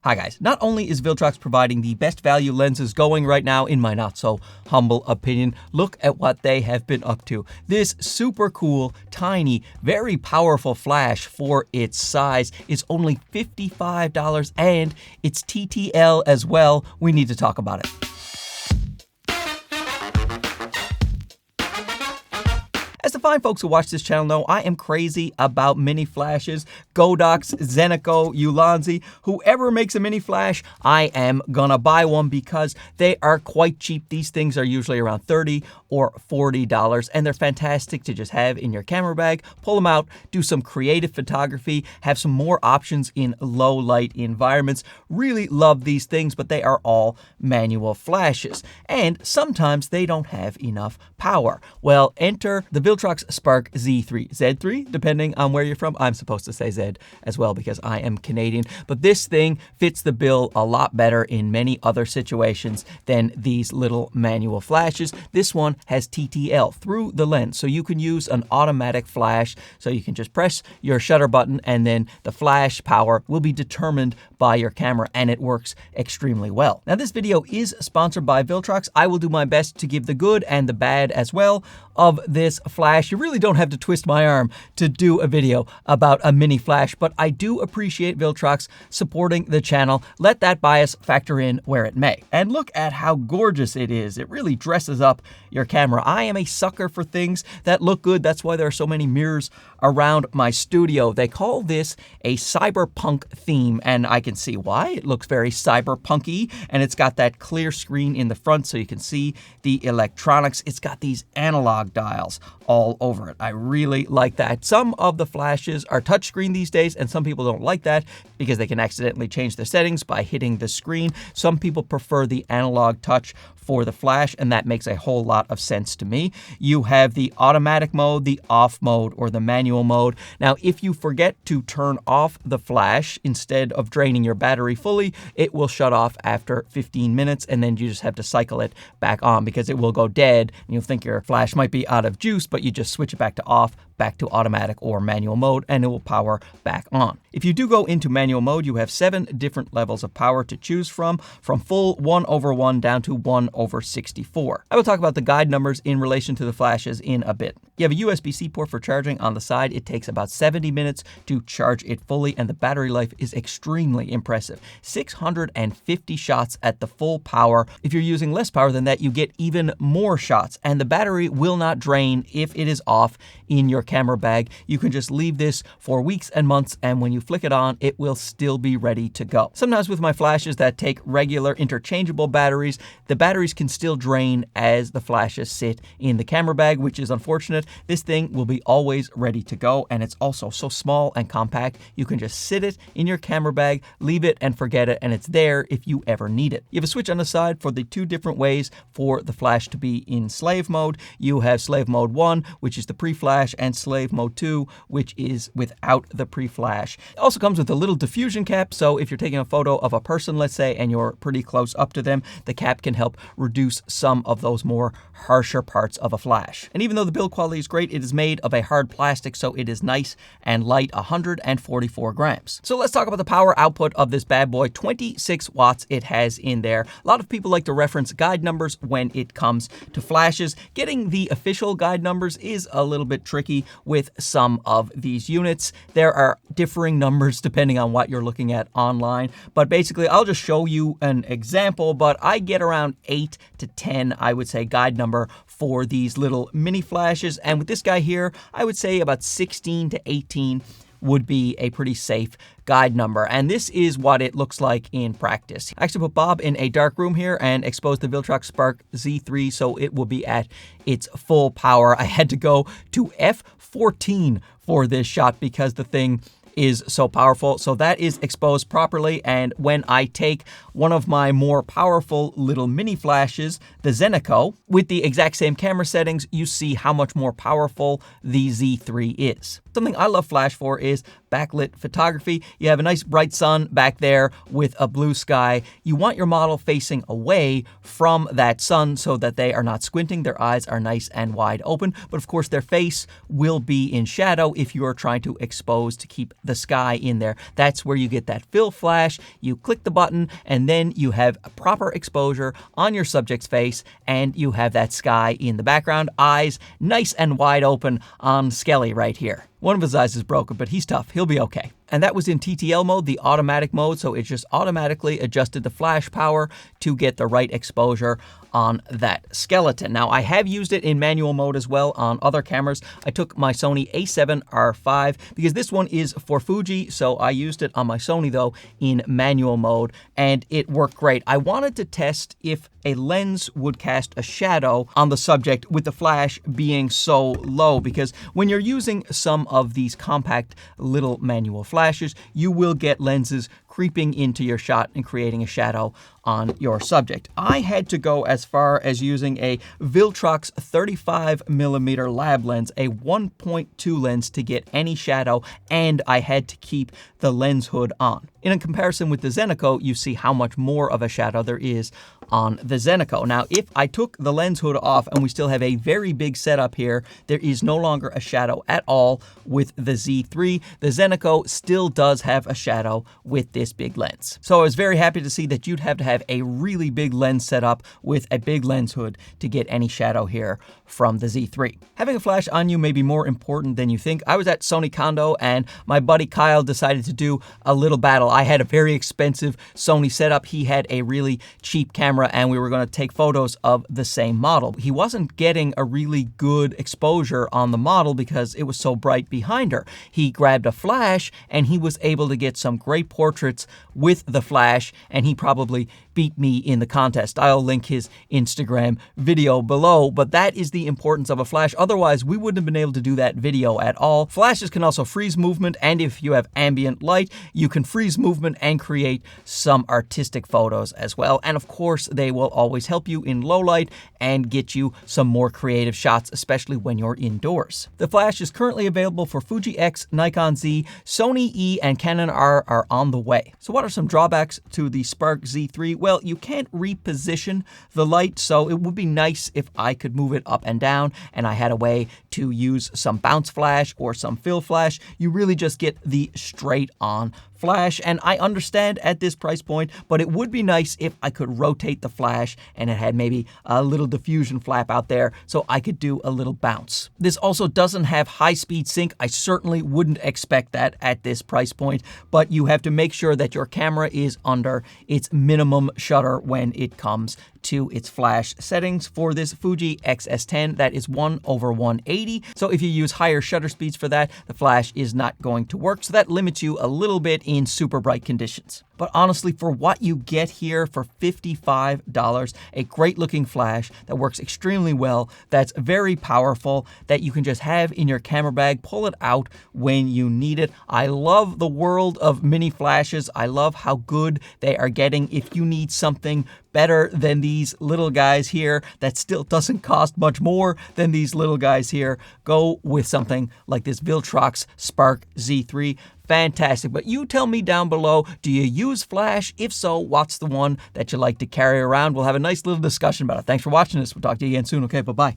Hi guys, not only is Viltrox providing the best value lenses going right now, in my not so humble opinion, look at what they have been up to. This super cool, tiny, very powerful flash for its size is only $55 and it's TTL as well. We need to talk about it. As the fine folks who watch this channel know, I am crazy about mini flashes. Godox, Zeneco, Ulanzi, whoever makes a mini flash, I am gonna buy one because they are quite cheap. These things are usually around $30 or $40 and they're fantastic to just have in your camera bag. Pull them out, do some creative photography, have some more options in low light environments. Really love these things, but they are all manual flashes. And sometimes they don't have enough power. Well, enter the Viltrox Spark Z3, Z3, depending on where you're from. I'm supposed to say Z as well because I am Canadian, but this thing fits the bill a lot better in many other situations than these little manual flashes. This one has TTL through the lens, so you can use an automatic flash, so you can just press your shutter button and then the flash power will be determined by your camera, and it works extremely well. Now, this video is sponsored by Viltrox. I will do my best to give the good and the bad as well of this flash. You really don't have to twist my arm to do a video about a mini flash, but I do appreciate Viltrox supporting the channel. Let that bias factor in where it may. And look at how gorgeous it is. It really dresses up your camera. I am a sucker for things that look good. That's why there are so many mirrors around my studio. They call this a cyberpunk theme, and I can see why. It looks very cyberpunky, and it's got that clear screen in the front so you can see the electronics. It's got these analog dials all over it. I really like that. Some of the flashes are touchscreen these days, and some people don't like that because they can accidentally change the settings by hitting the screen. Some people prefer the analog touch for the flash, and that makes a whole lot of sense to me. You have the automatic mode, the off mode, or the manual mode. Now, if you forget to turn off the flash instead of draining your battery fully, it will shut off after 15 minutes, and then you just have to cycle it back on because it will go dead, and you'll think your flash might be out of juice, but you just switch it back to off, back to automatic or manual mode, and it will power back on. If you do go into manual mode, you have 7 different levels of power to choose from full 1/1 down to 1/64. I will talk about the guide numbers in relation to the flashes in a bit. You have a USB-C port for charging on the side. It takes about 70 minutes to charge it fully, and the battery life is extremely impressive. 650 shots at the full power. If you're using less power than that, you get even more shots, and the battery will not drain if it is off in your camera bag. You can just leave this for weeks and months, and when you flick it on, it will still be ready to go. Sometimes with my flashes that take regular interchangeable batteries, the batteries can still drain as the flashes sit in the camera bag, which is unfortunate. This thing will be always ready to go, and it's also so small and compact. You can just sit it in your camera bag, leave it and forget it, and it's there if you ever need it. You have a switch on the side for the 2 different ways for the flash to be in slave mode. You have slave mode 1, which is the pre-flash, and slave mode 2, which is without the pre-flash. It also comes with a little diffusion cap, so if you're taking a photo of a person, let's say, and you're pretty close up to them, the cap can help reduce some of those more harsher parts of a flash. And even though the build quality is great, it is made of a hard plastic, so it is nice and light, 144 grams. So let's talk about the power output of this bad boy. 26 watts it has in there. A lot of people like to reference guide numbers when it comes to flashes. Getting the official guide numbers is a little bit tricky with some of these units. There are differing numbers depending on what you're looking at online, but basically I'll just show you an example, but I get around 8 to 10, I would say, guide number for these little mini flashes, and with this guy here, I would say about 16 to 18 would be a pretty safe guide number. And this is what it looks like in practice. I actually put Bob in a dark room here and exposed the Viltrox Spark Z3 so it will be at its full power. I had to go to f14 for this shot because the thing is so powerful. So that is exposed properly, and when I take one of my more powerful little mini flashes, the Zeneco, with the exact same camera settings, you see how much more powerful the Z3 is. Something I love flash for is backlit photography. You have a nice bright sun back there with a blue sky. You want your model facing away from that sun so that they are not squinting. Their eyes are nice and wide open, but of course their face will be in shadow if you are trying to expose to keep the sky in there. That's where you get that fill flash. You click the button and then you have a proper exposure on your subject's face and you have that sky in the background, eyes nice and wide open on Skelly right here. One of his eyes is broken, but he's tough. He'll be okay. And that was in TTL mode, the automatic mode, so it just automatically adjusted the flash power to get the right exposure on that skeleton. Now, I have used it in manual mode as well on other cameras. I took my Sony a7R5 because this one is for Fuji, so I used it on my Sony, though, in manual mode, and it worked great. I wanted to test if a lens would cast a shadow on the subject with the flash being so low, because when you're using some of these compact little manual flashes, you will get lenses creeping into your shot and creating a shadow on your subject. I had to go as far as using a Viltrox 35mm lab lens, a 1.2 lens, to get any shadow, and I had to keep the lens hood on. In comparison with the Zeneco, you see how much more of a shadow there is on the Zeneco. Now, if I took the lens hood off and we still have a very big setup here, there is no longer a shadow at all with the Z3. The Zeneco still does have a shadow with this big lens. So I was very happy to see that you'd have to have a really big lens setup with a big lens hood to get any shadow here from the Z3. Having a flash on you may be more important than you think. I was at Sony Kondo and my buddy Kyle decided to do a little battle. I had a very expensive Sony setup. He had a really cheap camera and we were going to take photos of the same model. He wasn't getting a really good exposure on the model because it was so bright behind her. He grabbed a flash and he was able to get some great portraits with the flash, and he probably beat me in the contest. I'll link his Instagram video below, but that is the importance of a flash. Otherwise, we wouldn't have been able to do that video at all. Flashes can also freeze movement, and if you have ambient light, you can freeze movement and create some artistic photos as well. And of course, they will always help you in low light and get you some more creative shots, especially when you're indoors. The flash is currently available for Fuji X, Nikon Z, Sony E, and Canon R are on the way. So what are some drawbacks to the Spark Z3? Well, you can't reposition the light, so it would be nice if I could move it up and down and I had a way to use some bounce flash or some fill flash. You really just get the straight on flash, and I understand at this price point, but it would be nice if I could rotate the flash and it had maybe a little diffusion flap out there so I could do a little bounce. This also doesn't have high-speed sync. I certainly wouldn't expect that at this price point, but you have to make sure that your camera is under its minimum shutter when it comes to its flash settings. For this Fuji XS10, that is 1/180. So if you use higher shutter speeds for that, the flash is not going to work. So that limits you a little bit in super bright conditions. But honestly, for what you get here for $55, a great looking flash that works extremely well, that's very powerful, that you can just have in your camera bag, pull it out when you need it. I love the world of mini flashes. I love how good they are getting. If you need something better than these little guys here that still doesn't cost much more than these little guys here, go with something like this Viltrox Spark Z3. Fantastic. But you tell me down below, do you use flash? If so, what's the one that you like to carry around? We'll have a nice little discussion about it. Thanks for watching this. We'll talk to you again soon. Okay, bye-bye.